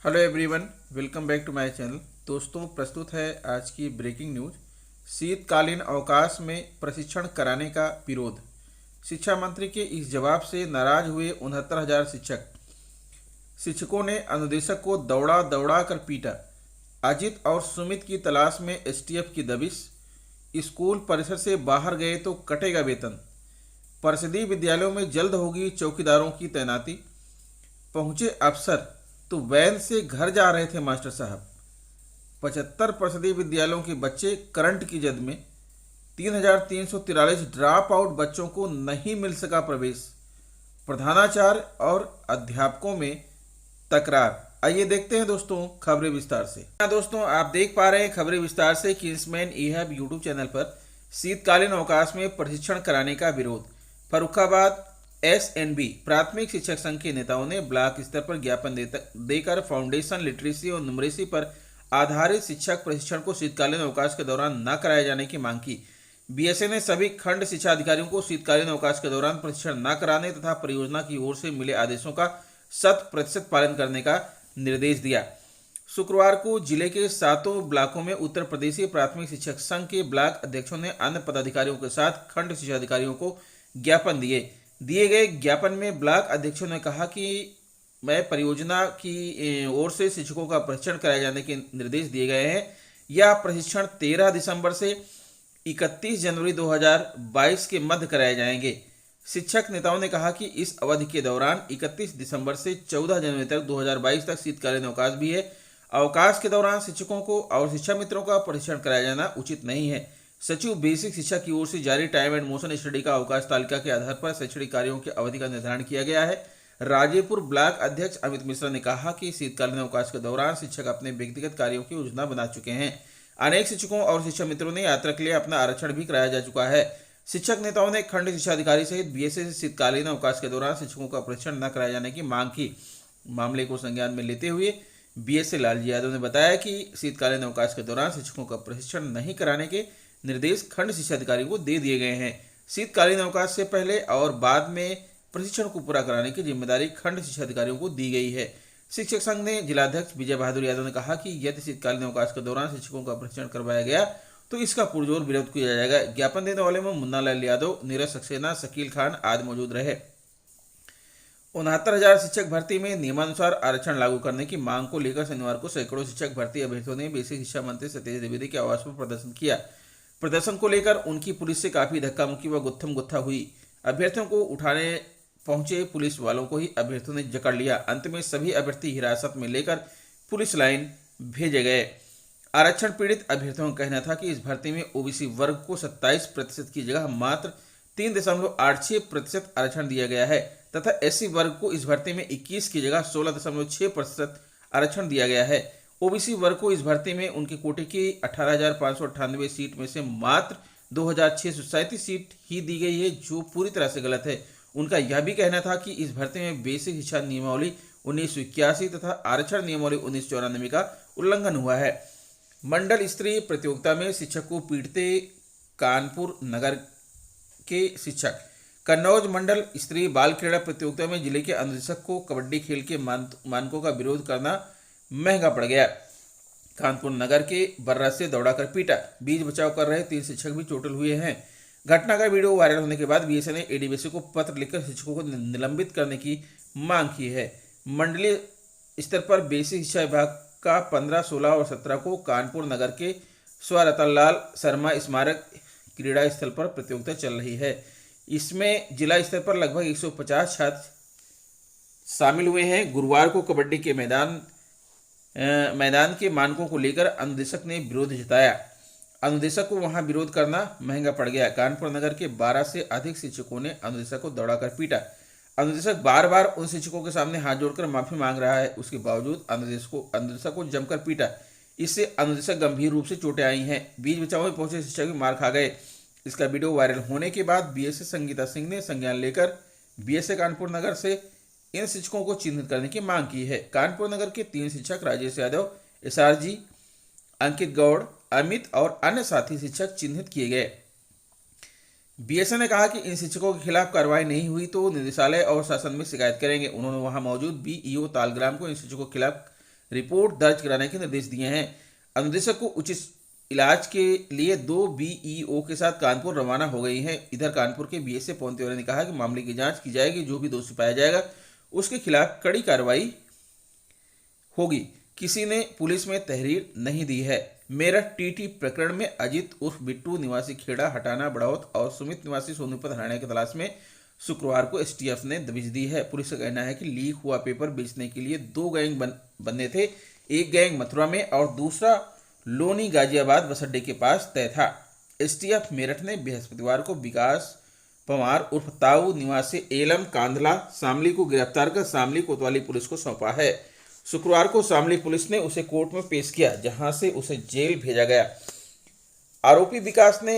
Hello everyone, welcome back to my channel. दोस्तों, प्रस्तुत है आज की ब्रेकिंग न्यूज। शीतकालीन अवकाश में प्रशिक्षण कराने का विरोध। शिक्षा मंत्री के इस जवाब से नाराज हुए 69,000 शिक्षकों ने अनुदेशक को दौड़ा दौड़ा कर पीटा। अजित और सुमित की तलाश में एसटीएफ की दबिश। स्कूल परिसर से बाहर गए तो कटेगा वेतन। परिषदीय विद्यालयों में जल्द होगी चौकीदारों की तैनाती। पहुंचे अफसर तो वैन से घर जा रहे थे मास्टर साहब। 75 परिषदीय विद्यालयों के बच्चे करंट की जद में। 3,343 ड्रॉप आउट बच्चों को नहीं मिल सका प्रवेश। प्रधानाचार्य और अध्यापकों में तकरार। आइए देखते हैं दोस्तों खबरें विस्तार से। दोस्तों, आप देख पा रहे हैं खबरें विस्तार से किंग्समैन ई-हब यूट्यूब चैनल पर। शीतकालीन अवकाश में प्रशिक्षण कराने का विरोध। फर्रुखाबाद एसएनबी प्राथमिक शिक्षक संघ के नेताओं ने ब्लॉक स्तर पर ज्ञापन देकर फाउंडेशन लिटरेसी और न्यूमरेसी पर आधारित शिक्षक प्रशिक्षण को शीतकालीन अवकाश के दौरान न कराए जाने की मांग की। बीएसए ने सभी खंड शिक्षा अधिकारियों को शीतकालीन अवकाश के दौरान प्रशिक्षण न कराने तथा परियोजना की ओर से मिले आदेशों का 100% पालन करने का निर्देश दिया। शुक्रवार को जिले के 7 ब्लॉकों में उत्तर प्रदेशीय प्राथमिक शिक्षक संघ के ब्लॉक अध्यक्षों ने अन्य पदाधिकारियों के साथ खंड शिक्षा अधिकारियों को ज्ञापन दिए गए ज्ञापन में ब्लॉक अध्यक्षों ने कहा कि मैं परियोजना की ओर से शिक्षकों का प्रशिक्षण कराए जाने के निर्देश दिए गए हैं। यह प्रशिक्षण 13 दिसंबर से 31 जनवरी 2022 के मध्य कराए जाएंगे। शिक्षक नेताओं ने कहा कि इस अवधि के दौरान 31 दिसंबर से 14 जनवरी तक 2022 तक शीतकालीन अवकाश भी है। अवकाश के दौरान शिक्षकों को और शिक्षा मित्रों का प्रशिक्षण कराया जाना उचित नहीं है। सचिव बेसिक शिक्षा की ओर से जारी टाइम एंड मोशन स्टडी का अवकाश तालिका के आधार पर शैक्षणिक कार्यों की अवधि का निर्धारण किया गया है। राजेपुर ब्लॉक अध्यक्ष अमित मिश्रा ने कहा कि शीतकालीन अवकाश के दौरान शिक्षक अपने व्यक्तिगत कार्यों की योजना बना चुके हैं। अनेक शिक्षकों और शिक्षा मित्रों ने यात्रा के लिए अपना आरक्षण भी कराया जा चुका है। शिक्षक नेताओं ने खंड शिक्षा अधिकारी सहित बीएसए से शीतकालीन अवकाश के दौरान शिक्षकों का प्रशिक्षण न कराए जाने की मांग की। मामले को संज्ञान में लेते हुए बीएसए लालजी यादव ने बताया कि शीतकालीन अवकाश के दौरान शिक्षकों का प्रशिक्षण नहीं कराने के निर्देश खंड शिक्षा अधिकारियों को दे दिए गए हैं। शीतकालीन अवकाश से पहले और बाद में प्रशिक्षण को पूरा कराने की जिम्मेदारी खंड शिक्षा अधिकारियों को दी गई है। शिक्षक संघ ने जिलाध्यक्ष विजय बहादुर यादव ने कहा कि यदि शीतकालीन अवकाश के दौरान शिक्षकों का प्रशिक्षण करवाया गया तो इसका पुरजोर विरोध किया जाएगा। ज्ञापन देने वाले में मुन्ना लाल यादव, नीरज सक्सेना, शकील खान आदि मौजूद रहे। 69,000 शिक्षक भर्ती में नियमानुसार आरक्षण लागू करने की मांग को लेकर शनिवार को सैकड़ों शिक्षक भर्ती अभ्यर्थियों ने बेसिक शिक्षा मंत्री सतीश द्विवेदी के आवास पर प्रदर्शन किया। प्रदर्शन को लेकर उनकी पुलिस से काफी धक्का मुक्की व गुत्थम गुत्था हुई। अभ्यर्थियों को उठाने पहुंचे पुलिस वालों को ही अभ्यर्थियों ने जकड़ लिया। अंत में सभी अभ्यर्थी हिरासत में लेकर पुलिस लाइन भेजे गए। आरक्षण पीड़ित अभ्यर्थियों का कहना था कि इस भर्ती में ओबीसी वर्ग को 27% की जगह मात्र 3.86% आरक्षण दिया गया है तथा एससी वर्ग को इस भर्ती में 21 की जगह 16.6% आरक्षण दिया गया है। ओबीसी वर्ग को इस भर्ती में उनके कोटे की 18,598 सीट में से मात्र 2,637 सीट ही दी गई है, जो पूरी तरह से गलत है। उनका यह भी कहना था कि इस भर्ती में बेसिक शिक्षा नियमावली 1981 तथा आरक्षण नियमावली 1994 का उल्लंघन हुआ है। मंडल स्तरीय प्रतियोगिता में शिक्षक को पीटते कानपुर नगर के शिक्षक। कन्नौज मंडल स्तरीय बाल क्रीड़ा प्रतियोगिता में जिले के अनुदेशक को कबड्डी खेल के मानकों का विरोध करना महंगा पड़ गया। कानपुर नगर के बर्रा से दौड़ाकर पीटा। बीच बचाव कर रहे 3 शिक्षक भी चोटिल हुए हैं। घटना का वीडियो वायरल होने के बाद बीएसए ने एडीबीसी को पत्र लिखकर शिक्षकों को निलंबित करने की मांग की है। मंडलीय स्तर पर बेसिक शिक्षा विभाग का 15, 16 और 17 को कानपुर नगर के स्व रतनलाल शर्मा स्मारक क्रीड़ा स्थल पर प्रतियोगिता चल रही है। इसमें जिला स्तर पर लगभग 150 छात्र शामिल हुए हैं। गुरुवार को कबड्डी के मैदान के मानकों को लेकर अनुदेशक ने विरोध जताया। अनुदेशक को वहां विरोध करना महंगा पड़ गया। कानपुर नगर के 12 से अधिक शिक्षकों ने अनुदेशक को दौड़ाकर पीटा। अनुदेशक बार बार उन शिक्षकों के सामने हाथ जोड़कर माफी मांग रहा है। उसके बावजूद अनुदेशक को जमकर पीटा। इससे अनुदेशक गंभीर रूप से चोटें आई हैं। बीच बचाव में पहुंचे शिक्षक भी मार खा गए। इसका वीडियो वायरल होने के बाद बीएसए संगीता सिंह ने संज्ञान लेकर बीएसए कानपुर नगर से इन शिक्षकों को चिन्हित करने की मांग की है। कानपुर नगर के 3 शिक्षक राजेश यादव, एसआरजी, अंकित गौड़, अमित और अन्य साथी शिक्षक चिन्हित किए गए। बीएसए ने कहा कि इन शिक्षकों के खिलाफ कार्रवाई नहीं हुई तो निदेशालय और शासन में शिकायत करेंगे। उन्होंने वहां मौजूद बीईओ तालग्राम को इन शिक्षकों के खिलाफ रिपोर्ट दर्ज कराने के निर्देश दिए हैं। अनुदेशक को उचित इलाज के लिए 2 बीईओ के साथ कानपुर रवाना हो गई हैं। इधर कानपुर के बीएसए पवन तिवारी ने कहा कि मामले की जांच की जाएगी, जो भी दोषी पाया जाएगा उसके खिलाफ कड़ी कार्रवाई होगी। किसी ने पुलिस में तहरीर नहीं दी है। मेरठ टीटी प्रकरण में अजित उर्फ बिट्टू निवासी खेड़ा हटाना बढ़ौत और सुमित निवासी सोनीपत हरियाणा की तलाश में शुक्रवार को एसटीएफ ने दबिश दी है। पुलिस का कहना है कि लीक हुआ पेपर बेचने के लिए 2 गैंग बनने थे। एक गैंग मथुरा में और दूसरा लोनी गाजियाबाद बस अड्डे के पास तय था। एसटीएफ मेरठ ने बृहस्पतिवार को विकास पवार उर्फ ताऊ निवासी एलम कांधला शामली को गिरफ्तार कर शामली कोतवाली पुलिस को सौंपा है। शुक्रवार को शामली पुलिस ने उसे कोर्ट में पेश किया, जहां से उसे जेल भेजा गया। आरोपी विकास ने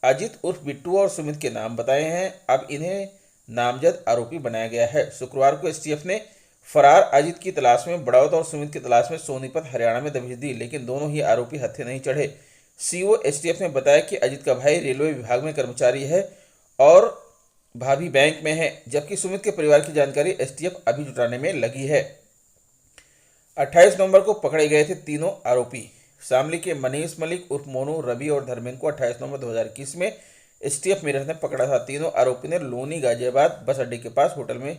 अजित उर्फ बिट्टू और सुमित के नाम बताए हैं। अब इन्हें नामजद आरोपी बनाया गया है। शुक्रवार को एसटीएफ ने फरार अजित की तलाश में बढ़ौत और सुमित की तलाश में सोनीपत हरियाणा में दबिश दी, लेकिन दोनों ही आरोपी हत्थे नहीं चढ़े। सीओ एसटीएफ ने बताया कि अजित का भाई रेलवे विभाग में कर्मचारी है और भाभी बैंक में है, जबकि सुमित के परिवार की जानकारी एसटीएफ अभी जुटाने में लगी है। 28 नवंबर को पकड़े गए थे तीनों आरोपी। शामली के मनीष मलिक उर्फ मोनू, रवि और धर्मेंद्र को 28 नवंबर 2021 में एसटीएफ मेरठ ने पकड़ा था। तीनों आरोपी ने लोनी गाजियाबाद बस अड्डे के पास होटल में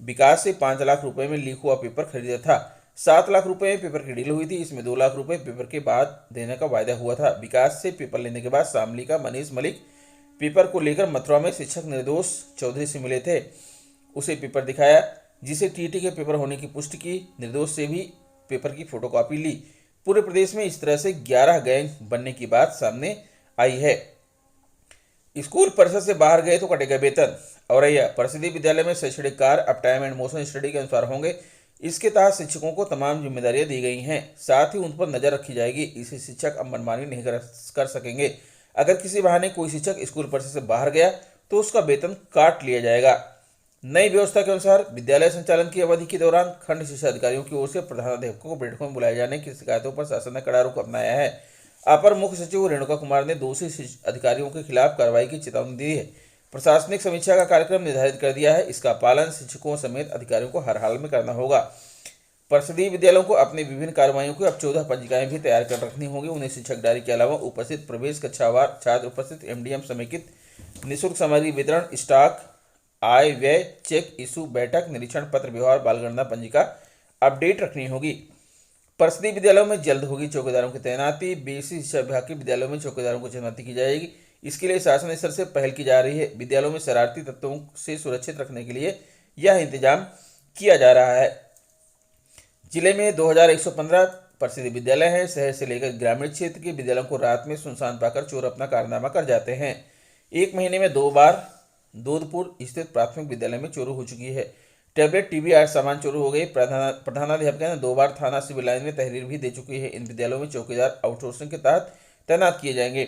विकास से 5 लाख रुपए में लीक हुआ पेपर खरीदा था। 7 लाख रुपए में पेपर की डील हुई थी। इसमें 2 लाख रुपए पेपर के बाद देने का वायदा हुआ था। विकास से पेपर लेने के बाद शामली का मनीष मलिक पेपर को लेकर मथुरा में शिक्षक निर्दोष चौधरी से मिले थे। उसे पेपर दिखाया, जिसे टीटी के पेपर होने की पुष्टि की। निर्दोष से भी पेपर की फोटोकॉपी ली। पूरे प्रदेश में इस तरह से 11 गैंग बनने की बात सामने आई है। स्कूल परिसर से बाहर गए तो कटेगा वेतन। औरैया परिषदीय विद्यालय में शैक्षणिक कार्य अब टाइम एंड मोशन स्टडी के अनुसार होंगे। इसके तहत शिक्षकों को तमाम जिम्मेदारियां दी गई हैं, साथ ही उन पर नजर रखी जाएगी। इसे शिक्षक अब मनमानी नहीं कर सकेंगे। अगर किसी बहाने कोई शिक्षक स्कूल परिसर से बाहर गया तो उसका वेतन काट लिया जाएगा। नई व्यवस्था के अनुसार विद्यालय संचालन की अवधि के दौरान खंड शिक्षा अधिकारियों की ओर से प्रधानाध्यापकों को बैठकों में बुलाए जाने की शिकायतों पर शासन ने कड़ा रुख अपनाया है। अपर मुख्य सचिव रेणुका कुमार ने दोषी अधिकारियों के खिलाफ कार्रवाई की चेतावनी दी है। प्रशासनिक समीक्षा का कार्यक्रम निर्धारित कर दिया है। इसका पालन शिक्षकों समेत अधिकारियों को हर हाल में करना होगा। परिषदीय विद्यालयों को अपनी विभिन्न कार्रवाइयों की अब 14 पंजिकाएं भी तैयार कर रखनी होगी। उन्हें शिक्षक डायरी के अलावा उपस्थित प्रवेश कक्षावार छात्र उपस्थित एमडीएम समेकित निःशुल्क सामग्री वितरण, स्टॉक, आय व्यय चेक इशू, बैठक, निरीक्षण पत्र, व्यवहार, बालगणना पंजिका अपडेट रखनी होगी। परिषदीय विद्यालयों में जल्द होगी चौकीदारों की तैनाती। बीएससी शिक्षा विभाग के विद्यालयों में चौकीदारों को तैनाती की जाएगी। इसके लिए शासन स्तर से पहल की जा रही है। विद्यालयों में शरारती तत्वों से सुरक्षित रखने के लिए यह इंतजाम किया जा रहा है। जिले में 2115 परिषदीय विद्यालय हैं। शहर से लेकर ग्रामीण क्षेत्र के विद्यालयों को रात में सुनसान पाकर चोर अपना कारनामा कर जाते हैं। एक महीने में 2 बार दूधपुर स्थित प्राथमिक विद्यालय में चोरी हो चुकी है। टैबलेट, टीवी आदि सामान चोरी हो गई। प्रधानाध्यापक ने 2 बार थाना सिविल लाइन में तहरीर भी दे चुकी है। इन विद्यालयों में चौकीदार आउटसोर्सिंग के तहत तैनात किए जाएंगे।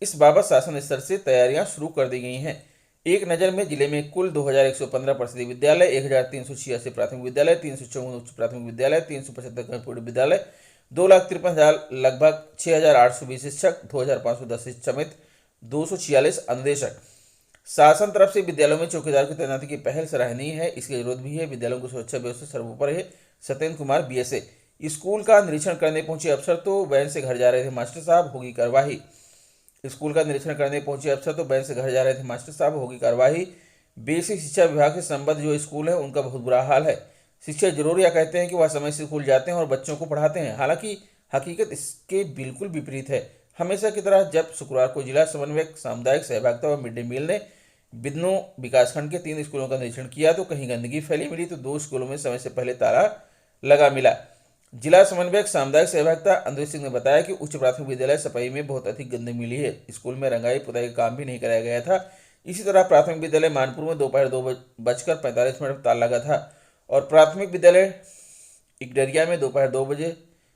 इस बाबत शासन स्तर से तैयारियां शुरू कर दी गई हैं। एक नज़र में जिले में कुल 2115 परिषदीय विद्यालय, 1386 प्राथमिक विद्यालय, 354 उच्च प्राथमिक विद्यालय, 375 गणपूर्ण विद्यालय, 2,53,000 लगभग 6,820 शिक्षक, 2,510 शिक्षक समेत 246 अनुदेशक। शासन तरफ से विद्यालयों में चौकीदार की तैनाती की पहल सराहनीय है। इसकी जरूरत भी है। विद्यालयों की सुरक्षा व्यवस्था सर्वोपरि है। सत्येंद्र कुमार, बीएसए। स्कूल का निरीक्षण करने पहुंचे अफसर तो वैन से घर जा रहे थे मास्टर साहब, होगी कार्रवाई। स्कूल का निरीक्षण करने पहुंचे अफसर तो वैन से घर जा रहे थे मास्टर साहब, होगी कार्रवाई। बेसिक शिक्षा विभाग से संबद्ध जो स्कूल है उनका बहुत बुरा हाल है। शिक्षक जरूर यह कहते हैं कि वह समय से स्कूल जाते हैं और बच्चों को पढ़ाते हैं, हालांकि हकीकत इसके बिल्कुल विपरीत है। हमेशा की तरह जब शुक्रवार को जिला समन्वयक सामुदायिक सहभागिता व मिड डे मील ने बिदनों विकासखंड के 3 स्कूलों का निरीक्षण किया तो कहीं गंदगी फैली मिली तो 2 स्कूलों में समय से पहले ताला लगा मिला। जिला समन्वयक सामुदायिक सहभागिता अंदर सिंह ने बताया कि उच्च प्राथमिक विद्यालय सपाई में बहुत अधिक गंदगी मिली है। स्कूल में रंगाई पुताई का काम भी नहीं कराया गया था। इसी तरह प्राथमिक विद्यालय मानपुर में दोपहर 2:45 पर ताला लगा था और प्राथमिक विद्यालय इकडरिया में दोपहर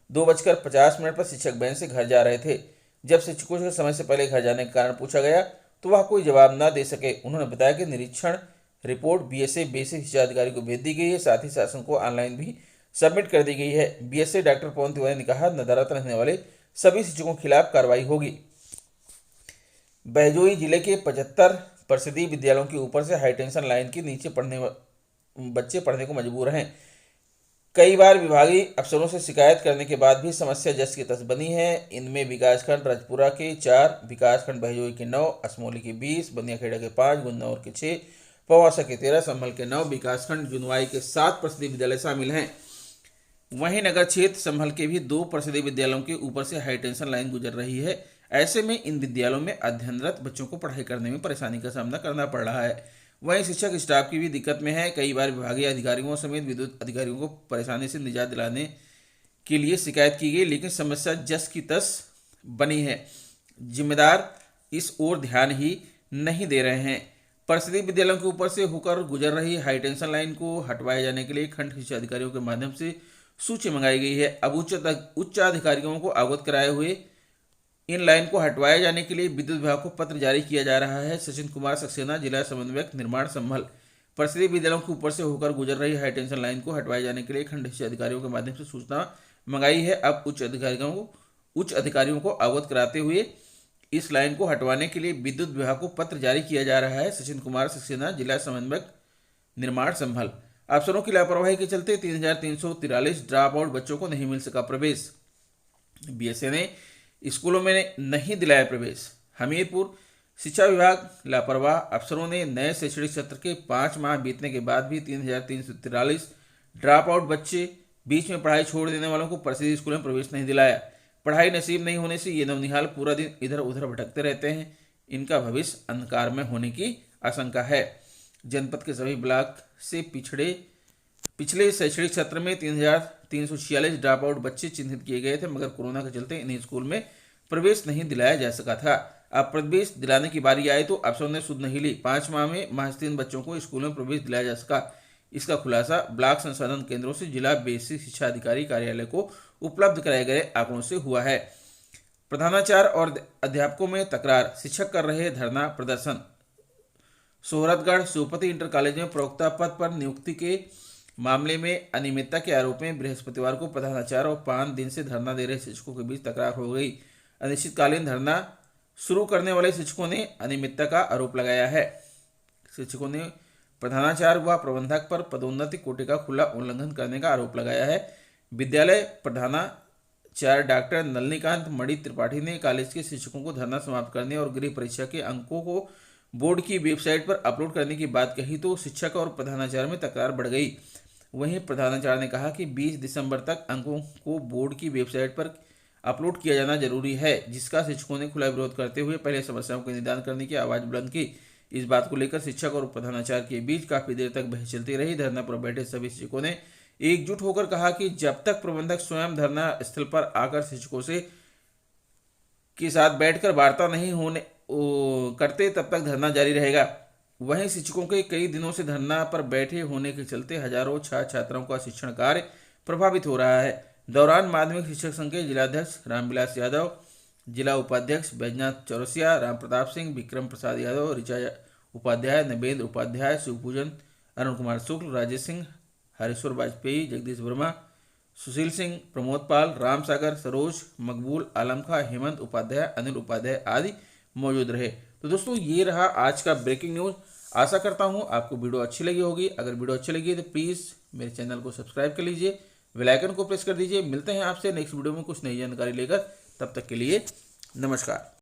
2:50 पर शिक्षक वैन से घर जा रहे थे। जब शिक्षकों से समय से पहले घर जाने के कारण पूछा गया तो वह कोई जवाब न दे सके। उन्होंने बताया कि निरीक्षण रिपोर्ट बीएसए बेसिक शिक्षा अधिकारी को भेज दी गई है, साथ ही शासन को ऑनलाइन भी सबमिट कर दी गई है। बीएसए डॉक्टर पवन तिवारी ने कहा, नदारत रहने वाले सभी शिक्षकों के खिलाफ कार्रवाई होगी। बहजोई जिले के 75 परिषदीय विद्यालयों के ऊपर से हाईटेंशन लाइन के नीचे बच्चे पढ़ने को मजबूर हैं। कई बार विभागीय अफसरों से शिकायत करने के बाद भी समस्या जस की तस बनी है। इनमें विकासखंड राजपुरा के 4, विकासखंड बहजोई के 9, असमोली के 20, बनियाखेड़ा के 5, गुन्नौर के 6, पवासा के 13, संभल के 9, विकासखंड जुनवाई के 7 परिषदीय विद्यालय शामिल हैं। वहीं नगर क्षेत्र संभल के भी 2 परिषदीय विद्यालयों के ऊपर से हाई टेंशन लाइन गुजर रही है। ऐसे में इन विद्यालयों में अध्ययनरत बच्चों को पढ़ाई करने में परेशानी का सामना करना पड़ रहा है। वहीं शिक्षक स्टाफ की भी दिक्कत में है। कई बार विभागीय अधिकारियों समेत विद्युत अधिकारियों को परेशानी से निजात दिलाने के लिए शिकायत की गई, लेकिन समस्या जस की तस बनी है। जिम्मेदार इस ओर ध्यान ही नहीं दे रहे हैं। परिषदीय विद्यालयों के ऊपर से होकर गुजर रही हाई टेंशन लाइन को हटवाए जाने के लिए खंड शिक्षा अधिकारियों के माध्यम से सूची मंगाई गई है। अब उच्च अधिकारियों को अवगत कराए हुए इन लाइन को हटवाए जाने के लिए विद्युत विभाग को पत्र जारी किया जा रहा है। सचिन कुमार सक्सेना, जिला समन्वयक, निर्माण, संभल। परिषदीय विद्यालयों के ऊपर से होकर गुजर रही हाई टेंशन लाइन को हटवाए जाने के लिए खंड शिक्षा अधिकारियों के माध्यम से सूचना मंगाई है। अब उच्च अधिकारियों को अवगत कराते हुए इस लाइन को हटवाने के लिए विद्युत विभाग को पत्र जारी किया जा रहा है। सचिन कुमार सक्सेना, जिला समन्वयक, निर्माण, संभल। अफसरों की लापरवाही के चलते 3,343 ड्रॉप आउट बच्चों को नहीं मिल सका प्रवेश। बीएसए ने स्कूलों में नहीं दिलाया प्रवेश। हमीरपुर शिक्षा विभाग लापरवाह। अफसरों ने नए शैक्षणिक सत्र के 5 माह बीतने के बाद भी 3,343 ड्रॉप आउट बच्चे, बीच में पढ़ाई छोड़ देने वालों को परिषदीय स्कूलों में प्रवेश नहीं दिलाया। पढ़ाई नसीब नहीं होने से ये नवनिहाल पूरा दिन इधर उधर भटकते रहते हैं। इनका भविष्य अंधकार में होने की आशंका है। जनपद के सभी ब्लॉक से पिछले शैक्षणिक सत्र में 3,346 ड्रॉप आउट बच्चे चिन्हित किए गए थे, मगर कोरोना के चलते इन्हें स्कूल में प्रवेश नहीं दिलाया जा सका था। अब प्रवेश दिलाने की बारी आए तो अफसरों ने सुध नहीं ली। 5 माह में महज 3 बच्चों को स्कूल में प्रवेश दिलाया जा सका। इसका खुलासा ब्लॉक संसाधन केंद्रों से जिला बेसिक शिक्षा अधिकारी कार्यालय को उपलब्ध कराए गए आंकड़ों से हुआ है। प्रधानाचार्य और अध्यापकों में तकरार, शिक्षक कर रहे धरना प्रदर्शन। सोहरतगढ़ शिवपति इंटर कॉलेज में प्रवक्ता पद पर नियुक्ति के मामले में अनियमितता के आरोप में बृहस्पतिवार को प्रधानाचार्य और 5 दिन से धरना दे रहे शिक्षकों के बीच तकरार हो गई। अनिश्चितकालीन धरना शुरू करने वाले शिक्षकों ने अनियमितता का आरोप लगाया है। शिक्षकों ने प्रधानाचार्य व प्रबंधक पर पदोन्नति कोटे का खुला उल्लंघन करने का आरोप लगाया है। विद्यालय प्रधानाचार्य डॉक्टर नलिनीकांत मणि त्रिपाठी ने कॉलेज के शिक्षकों को धरना समाप्त करने और गृह परीक्षा के अंकों को बोर्ड की वेबसाइट पर अपलोड करने की बात कही तो शिक्षक और प्रधानाचार्य में तकरार बढ़ गई। वहीं प्रधानाचार्य ने कहा कि 20 दिसंबर तक अंकों को बोर्ड की वेबसाइट पर अपलोड किया जाना जरूरी है, जिसका शिक्षकों ने खुला विरोध करते हुए पहले समस्याओं के निदान करने की आवाज बुलंद की। इस बात को लेकर शिक्षक और प्रधानाचार्य के बीच काफी देर तक बहस चलती रही। धरना पर बैठे सभी शिक्षकों ने एकजुट होकर कहा कि जब तक प्रबंधक स्वयं धरना स्थल पर आकर शिक्षकों के साथ बैठकर वार्ता नहीं होने करते तब तक धरना जारी रहेगा। वहीं शिक्षकों के कई दिनों से धरना पर बैठे होने के चलते हजारों छात्र छात्राओं का शिक्षण कार्य प्रभावित हो रहा है। दौरान माध्यमिक शिक्षक संघ के जिलाध्यक्ष रामविलास यादव, जिला उपाध्यक्ष बैजनाथ चौरसिया, राम प्रताप सिंह, विक्रम प्रसाद यादव, ऋचा उपाध्याय, नवेंद्र उपाध्याय, शिवपूजन, अरुण कुमार शुक्ल, राजेश सिंह, हरीश्वर वाजपेयी, जगदीश वर्मा, सुशील सिंह, प्रमोद पाल, राम सागर, सरोज, मकबूल, आलम खां, हेमंत उपाध्याय, अनिल उपाध्याय आदि मौजूद रहे। तो दोस्तों ये रहा आज का ब्रेकिंग न्यूज़। आशा करता हूँ आपको वीडियो अच्छी लगी होगी। अगर वीडियो अच्छी लगी तो प्लीज़ मेरे चैनल को सब्सक्राइब कर लीजिए, बेल आइकन को प्रेस कर दीजिए। मिलते हैं आपसे नेक्स्ट वीडियो में कुछ नई जानकारी लेकर। तब तक के लिए नमस्कार।